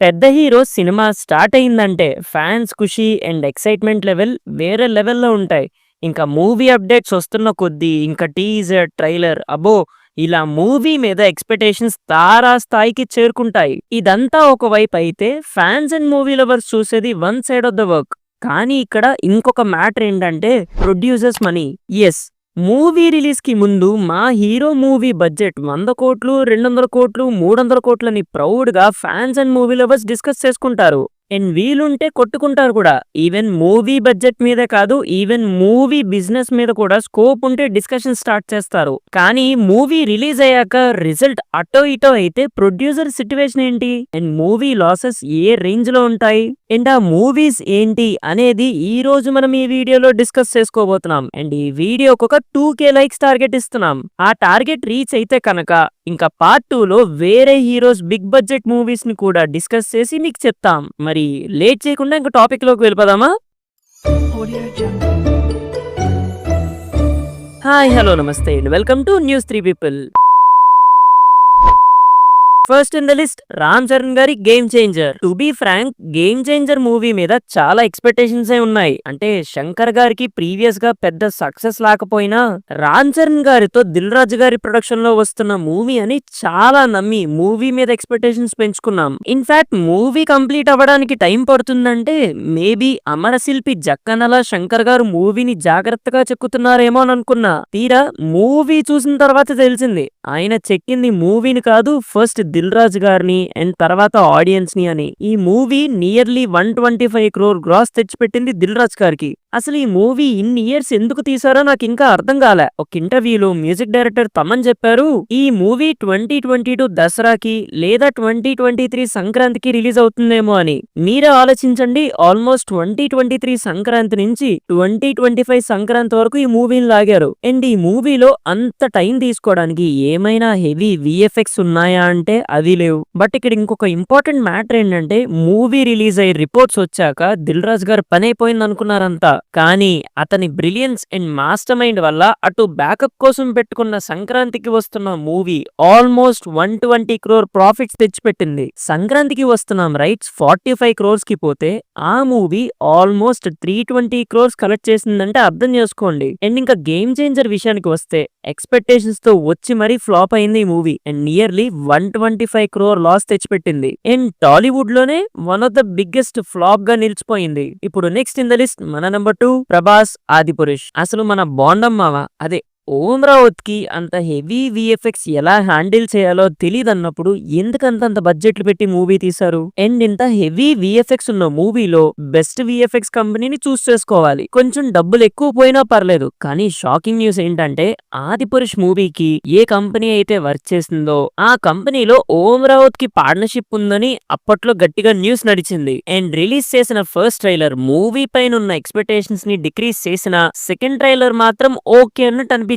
పెద్ద hero cinema start అయిందంటే fans ఖుషి అండ్ ఎక్సైట్మెంట్ లెవెల్ వేరే లెవెల్‌లో ఉంటాయి. ఇంకా మూవీ అప్డేట్స్ వస్తున్న కొద్దీ ఇంకా టీజర్, ట్రైలర్ అబ్బో! ఇలా మూవీ మీద ఎక్స్‌పెక్టేషన్స్ తారాస్థాయికి చేరుకుంటాయి. ఇదంతా ఒకవైపు అయితే ఫ్యాన్స్ అండ్ మూవీ లవర్స్ చూసేది one side of the work. కానీ ఇక్కడ ఇంకొక మ్యాటర్ ఏంటంటే ప్రొడ్యూసర్స్ మనీ. యెస్, మూవీ రిలీజ్‌కి ముందు మా హీరో మూవీ బడ్జెట్ 100,00,00,000, 200,00,00,000, 300,00,00,000 అని ప్రౌడ్‌గా fans and movie lovers discuss చేసుకుంటారు. అండ్ వీలుంటే కొట్టుకుంటారు కూడా. ఈవెన్ మూవీ బడ్జెట్ మీదే కాదు, ఈవెన్ మూవీ బిజినెస్ మీద కూడా స్కోప్ ఉంటే డిస్కషన్ స్టార్ట్ చేస్తారు. కానీ మూవీ రిలీజ్ అయ్యాక రిజల్ట్ అటో ఇటో అయితే ప్రొడ్యూసర్ సిట్యుయేషన్ ఏంటి and movie losses A range లో ఉంటాయి అండ్ ఆ మూవీస్ ఏంటి అనేది ఈ రోజు మనం ఈ వీడియోలో డిస్కస్ చేసుకోబోతున్నాం. అండ్ ఈ వీడియోకి ఒక 2K లైక్స్ టార్గెట్ ఇస్తున్నాం. ఆ టార్గెట్ రీచ్ అయితే కనుక ఇంకా పార్ట్ 2లో వేరే హీరోస్ బిగ్ బడ్జెట్ మూవీస్ ని కూడా డిస్కస్ చేసి మీకు చెప్తాం. మరి లేట్ చేయకుండా ఇంకా టాపిక్ లోకి వెళ్ళిపోదామా? హాయ్, హలో, నమస్తే and welcome to news 3 people. First in the list Ram Charan గారి game changer. To be frank, game changer movie మీద చాలా ఎక్స్పెక్టేషన్స్ ఉన్నాయి. అంటే శంకర్ గారికి ప్రీవియస్ గా పెద్ద సక్సెస్ లేకపోయినా రామ్ చరణ్ గారితో దిల్ రాజు గారి ప్రొడక్షన్ లో వస్తున్న మూవీ అని చాలా నమ్మి మూవీ మీద ఎక్స్పెక్టేషన్స్ పెంచుకున్నాం. ఇన్ఫాక్ట్ మూవీ కంప్లీట్ అవ్వడానికి టైం పడుతుందంటే మేబీ అమరశిల్పి జక్కనల శంకర్ గారు మూవీని జాగ్రత్తగా చెక్కుతున్నారేమో అని అనుకున్నా. తీరా మూవీ చూసిన తర్వాత తెలిసింది ఆయన చెక్కింది మూవీని కాదు, ఫస్ట్ దిల్ రాజు గారిని అండ్ తర్వాత ఆడియన్స్ ని అని. ఈ మూవీ నియర్లీ 125 crore గ్రాస్ తెచ్చిపెట్టింది దిల్ రాజు గారికి. అసలు ఈ మూవీ ఇన్ని ఇయర్స్ ఎందుకు తీసారో నాకు ఇంకా అర్థం కాలే. ఒక ఇంటర్వ్యూలో మ్యూజిక్ డైరెక్టర్ తమన్ చెప్పారు, ఈ మూవీ 2022 దసరాకి లేదా 2023 సంక్రాంతికి రిలీజ్ అవుతుందేమో అని. మీరే ఆలోచించండి, ఆల్మోస్ట్ 2023 సంక్రాంతి నుంచి 2025 సంక్రాంతి వరకు ఈ మూవీని లాగారు. అండ్ ఈ మూవీలో అంత టైం తీసుకోవడానికి ఏమైనా హెవీ విఎఫ్ఎక్స్ ఉన్నాయా అంటే అవి లేవు. బట్ ఇక్కడ ఇంకొక ఇంపార్టెంట్ మ్యాటర్ ఏంటంటే మూవీ రిలీజ్ అయ్యి రిపోర్ట్స్ వచ్చాక దిల్ రాజు గారు పని అయిపోయింది అనుకున్నారంతా. కానీ అతని బ్రిలియన్స్ అండ్ మాస్టర్ మైండ్ వల్ల అటు బ్యాకప్ కోసం పెట్టుకున్న సంక్రాంతికి వస్తున్న మూవీ ఆల్మోస్ట్ 120 crore ప్రాఫిట్స్ తెచ్చిపెట్టింది. సంక్రాంతికి వస్తున్నాం రైట్స్ 45 crores కి పోతే ఆ మూవీ ఆల్మోస్ట్ 320 crores కలెక్ట్ చేసిందంటే అర్థం చేసుకోండి. అండ్ ఇంకా గేమ్ చేంజర్ విషయానికి వస్తే ఎక్స్పెక్టేషన్స్ తో వచ్చి మరీ ఫ్లాప్ అయింది ఈ movie and nearly 125 crore loss తెచ్చిపెట్టింది. అండ్ టాలీవుడ్ లోనే one of the biggest flop గా నిలిచిపోయింది. ఇప్పుడు నెక్స్ట్ ఇన్ ద లిస్ట్ మన నెంబర్ 2 ప్రభాస్ ఆదిపురుష్. అసలు మన బాండం మామ అదే ఓం రావత్ కి అంత హెవీ విఎఫ్ఎక్స్ ఎలా హ్యాండిల్ చేయాలో తెలియదన్నప్పుడు ఎందుకంత బడ్జెట్లు పెట్టి మూవీ తీశారు. అండ్ ఇంత హెవీ విఎఫ్ఎక్స్ ఉన్న మూవీలో బెస్ట్ విఎఫ్ఎక్స్ కంపెనీని చూస్ చేసుకోవాలి. కొంచెం డబ్బులు ఎక్కువ పోయినా పర్లేదు. కానీ షాకింగ్ న్యూస్ ఏంటంటే ఆదిపురుష్ మూవీకి ఏ కంపెనీ అయితే వర్క్ చేసిందో ఆ కంపెనీలో ఓం రావత్ కి పార్ట్నర్షిప్ ఉందని అప్పట్లో గట్టిగా న్యూస్ నడిచింది. అండ్ రిలీజ్ చేసిన ఫస్ట్ ట్రైలర్ మూవీ పైన ఉన్న ఎక్స్పెక్టేషన్స్ ని డిక్రీజ్ చేసిన సెకండ్ ట్రైలర్ మాత్రం ఓకే అన్నట్టు అనిపించింది.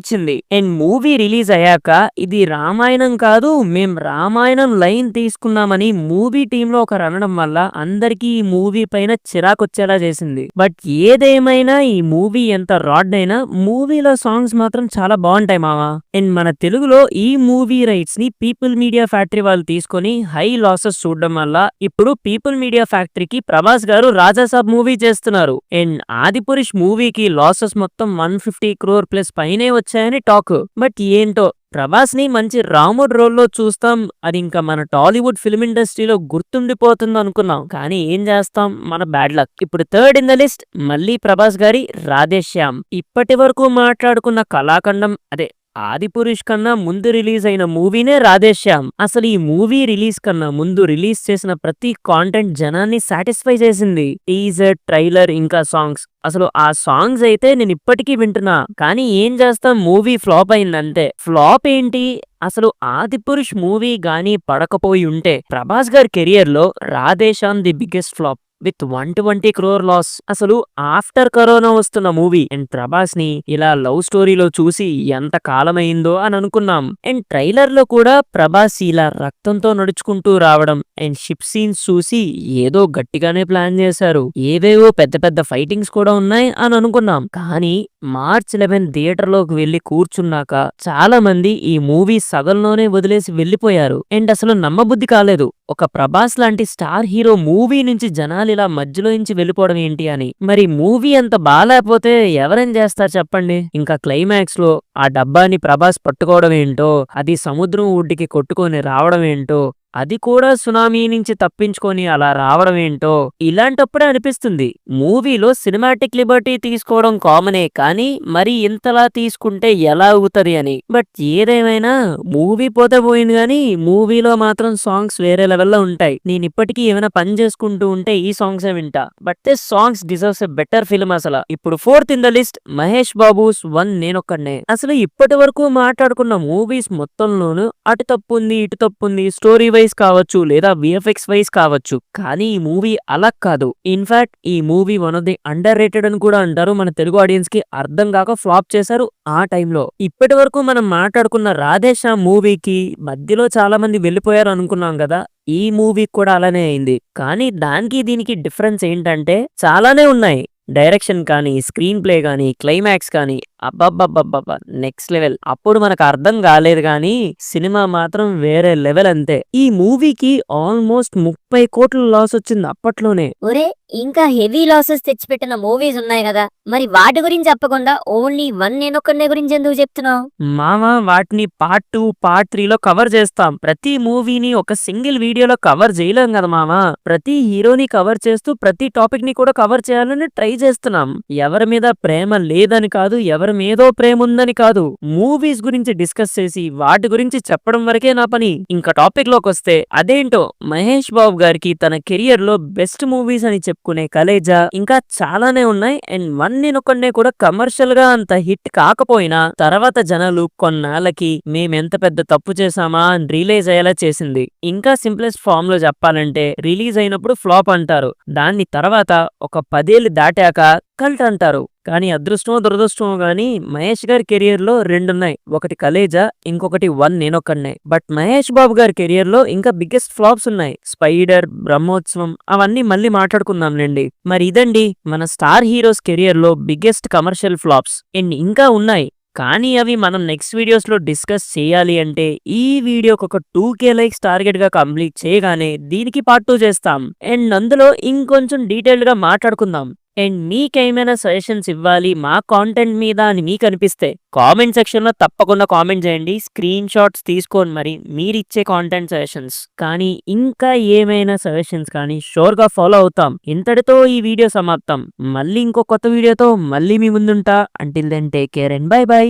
అండ్ మూవీ రిలీజ్ అయ్యాక ఇది రామాయణం కాదు, మేం రామాయణం లైన్ తీసుకున్నామని మూవీ టీమ్ లో ఒకరు అనడం వల్ల అందరికీ ఈ మూవీ పైన చిరాకొచ్చేలా చేసింది. బట్ ఏదేమైనా ఈ మూవీ ఎంత రాడ్ అయినా మూవీలో సాంగ్స్ మాత్రం చాలా బాగుంటాయి మావా. అండ్ మన తెలుగులో ఈ మూవీ రైట్స్ ని పీపుల్ మీడియా ఫ్యాక్టరీ వాళ్ళు తీసుకొని హై లాసెస్ చూడడం వల్ల ఇప్పుడు పీపుల్ మీడియా ఫ్యాక్టరీకి ప్రభాస్ గారు రాజాసాబ్ మూవీ చేస్తున్నారు. అండ్ ఆదిపురుష్ మూవీకి లాసెస్ మొత్తం 150 crore ప్లస్ పైనే వచ్చాయని టాక్. బట్ ఏంటో ప్రభాస్ ని మంచి రాముడ్ రోల్లో చూస్తాం, అది ఇంకా మన టాలీవుడ్ ఫిల్మ్ ఇండస్ట్రీలో గుర్తుండిపోతుంది అనుకున్నాం. కానీ ఏం చేస్తాం, మన బ్యాడ్ లక్. ఇప్పుడు థర్డ్ ఇన్ ద లిస్ట్ మళ్ళీ ప్రభాస్ గారి రాధేశ్యామ్. ఇప్పటి వరకు మాట్లాడుకున్న కళాఖండం అదే ఆదిపురుష్ కన్నా ముందు రిలీజ్ అయిన మూవీనే రాధేశ్యామ్. అసలు ఈ మూవీ రిలీజ్ కన్నా ముందు రిలీజ్ చేసిన ప్రతి కాంటెంట్ జనాన్ని సాటిస్ఫై చేసింది. టీజర్, ట్రైలర్ ఇంకా సాంగ్స్, అసలు ఆ సాంగ్స్ అయితే నేను ఇప్పటికీ వింటున్నా. కానీ ఏం చేస్తాం, మూవీ ఫ్లాప్ అయిందంటే. ఫ్లాప్ ఏంటి, అసలు ఆదిపురుష్ మూవీ గానీ పడకపోయి ఉంటే ప్రభాస్ గారి కెరియర్ లో Radhe Shyam the biggest flop with 120 crore loss. అసలు ఆఫ్టర్ కరోనా వస్తున్న మూవీ అండ్ ప్రభాస్ ని ఇలా లవ్ స్టోరీలో చూసి ఎంత కాలమైందో అని అనుకున్నాం. అండ్ ట్రైలర్ లో కూడా ప్రభాస్ ఇలా రక్తంతో నడుచుకుంటూ రావడం అండ్ షిప్ సీన్స్ చూసి ఏదో గట్టిగానే ప్లాన్ చేశారు, ఏవేవో పెద్ద పెద్ద ఫైటింగ్స్ కూడా ఉన్నాయి అని అనుకున్నాం. కానీ March 11 థియేటర్ లోకి వెళ్లి కూర్చున్నాక చాలా మంది ఈ మూవీ సగంలోనే వదిలేసి వెళ్లిపోయారు. అండ్ అసలు నమ్మబుద్ధి కాలేదు. ఒక ప్రభాస్ లాంటి స్టార్ హీరో మూవీ నుంచి జనాలు ఇలా మధ్యలో నుంచి వెళ్ళిపోవడం ఏంటి అని. మరి మూవీ అంత బాలేకపోతే ఎవరేం చేస్తారు చెప్పండి? ఇంకా క్లైమాక్స్ లో ఆ డబ్బాని ప్రభాస్ పట్టుకోవడం ఏంటో, అది సముద్రం ఒడ్డుకి కొట్టుకొని రావడం ఏంటో, అది కూడా సునామీ నుంచి తప్పించుకొని అలా రావడం ఏంటో, ఇలాంటప్పుడే అనిపిస్తుంది మూవీలో సినిమాటిక్ లిబర్టీ తీసుకోవడం కామనే, కానీ మరి ఇంతలా తీసుకుంటే ఎలా అవుతది అని. బట్ ఏదేమైనా మూవీ పోతే పోయింది గానీ మూవీలో మాత్రం సాంగ్స్ వేరే లెవెల్లో ఉంటాయి. నేను ఇప్పటికీ ఏమైనా పని చేసుకుంటూ ఉంటే ఈ సాంగ్స్ వింటా. But this songs deserves a better film. అసలు ఇప్పుడు 4th in the list Mahesh Babu's one నేనొక్కడినే. అసలు ఇప్పటి వరకు మాట్లాడుకున్న మూవీస్ మొత్తంలోనూ అటు తప్పుంది ఇటు తప్పుంది, స్టోరీ వైజ్ కావచ్చు లేదా విఎఫ్ఎక్స్ వైజ్ కావచ్చు, కానీ ఈ మూవీ అలా కాదు. ఇన్ఫాక్ట్ ఈ movie one of the under rated అని కూడా అంటారు. మన తెలుగు ఆడియన్స్ కి అర్థం కాక ఫ్లాప్ చేశారు ఆ టైంలో. ఇప్పటి వరకు మనం మాట్లాడుకున్న రాధేశ్యామ్ మూవీకి మధ్యలో చాలా మంది వెళ్ళిపోయారు అనుకున్నాం కదా, ఈ మూవీ కూడా అలానే అయింది. కానీ దానికి దీనికి డిఫరెన్స్ ఏంటంటే చాలానే ఉన్నాయి. డైరెక్షన్ కానీ, స్క్రీన్ ప్లే కానీ, క్లైమాక్స్ కానీ అబ్బబ్బబ్బబ్బబ్బా నెక్స్ట్ లెవెల్. అప్పుడు మనకు అర్థం కాలేదు కానీ సినిమా మాత్రం వేరే లెవెల్ అంతే. ఈ మూవీకి ఆల్మోస్ట్ 30 కోట్ల లాస్ వచ్చింది అప్పట్లోనే. ఒరే, ఇంకా హెవీ లాసెస్ తెచ్చిపెట్టిన మూవీస్ ఉన్నాయి కదా, మరి వాటి గురించి చెప్పకుండా ఓన్లీ వన్ నేనొక్కడే గురించి ఎందుకు చెప్తున్నావు? మామా వాటిని పార్ట్ 2, పార్ట్ 3 లో కవర్ చేస్తాం. ప్రతి మూవీని ఒక సింగిల్ వీడియోలో కవర్ చేయలేం కదా మామా. ప్రతి హీరోని కవర్ చేస్తూ ప్రతి టాపిక్ ని కూడా కవర్ చేయాలని ట్రై చేస్తున్నాం. ఎవరి మీద ప్రేమ లేదని కాదు, ఎవరి మీదో ప్రేమ ఉందని కాదు, మూవీస్ గురించి డిస్కస్ చేసి వాటి గురించి చెప్పడం వరకే నా పని. ఇంకా టాపిక్ లోకి వస్తే అదేంటో మహేష్ బాబు గారికి తన కెరియర్ లో బెస్ట్ మూవీస్ అని చెప్పుకునే కలేజా ఇంకా చాలానే ఉన్నాయి. అండ్ వన్ నేనొక్కడే కూడా కమర్షియల్ గా అంత హిట్ కాకపోయినా తర్వాత జనాలు కొన్నాళ్ళకి మేమెంత పెద్ద తప్పు చేశామా అని రిలీజ్ అయ్యేలా చేసింది. ఇంకా సింప్లెస్ట్ ఫామ్ లో చెప్పాలంటే రిలీజ్ అయినప్పుడు ఫ్లాప్ అంటారు, దాన్ని తర్వాత ఒక 10 ఏళ్ళు దాటాక కల్ట్ అంటారు. కానీ అదృష్టమో దురదృష్టమో గానీ మహేష్ గారి కెరియర్ లో రెండున్నాయి, ఒకటి కలేజా, ఇంకొకటి వన్ నేనొక్కడినే. బట్ మహేష్ బాబు గారి కెరియర్ లో ఇంకా బిగ్గెస్ట్ ఫ్లాప్స్ ఉన్నాయి, స్పైడర్, బ్రహ్మోత్సవం, అవన్నీ మళ్ళీ మాట్లాడుకుందాంలేండి. మరి ఇదండి మన స్టార్ హీరోస్ కెరియర్ లో బిగ్గెస్ట్ కమర్షియల్ ఫ్లాప్స్. అండ్ ఇంకా ఉన్నాయి, కానీ అవి మనం నెక్స్ట్ వీడియోస్ లో డిస్కస్ చేయాలి అంటే ఈ వీడియోకి ఒక 2K లైక్స్ టార్గెట్ గా కంప్లీట్ చేయగానే దీనికి పార్ట్ 2 చేస్తాం. అండ్ అందులో ఇంకొంచెం డీటెయిల్డ్ గా మాట్లాడుకుందాం. అండ్ మీకేమైనా సజెషన్స్ ఇవ్వాలి మా కాంటెంట్ మీద అని మీకు అనిపిస్తే కామెంట్ సెక్షన్ లో తప్పకుండా కామెంట్ చేయండి. స్క్రీన్ షాట్స్ తీసుకోండి మరి మీరిచ్చే కాంటెంట్ సజెషన్స్. కానీ ఇంకా ఏమైనా సజెషన్స్ కానీ షోర్ గా ఫాలో అవుతాం. ఇంతటితో ఈ వీడియో సమాప్తం. మళ్ళీ ఇంకో కొత్త వీడియోతో మళ్ళీ మీ ముందుంటా. Until then take care and bye by.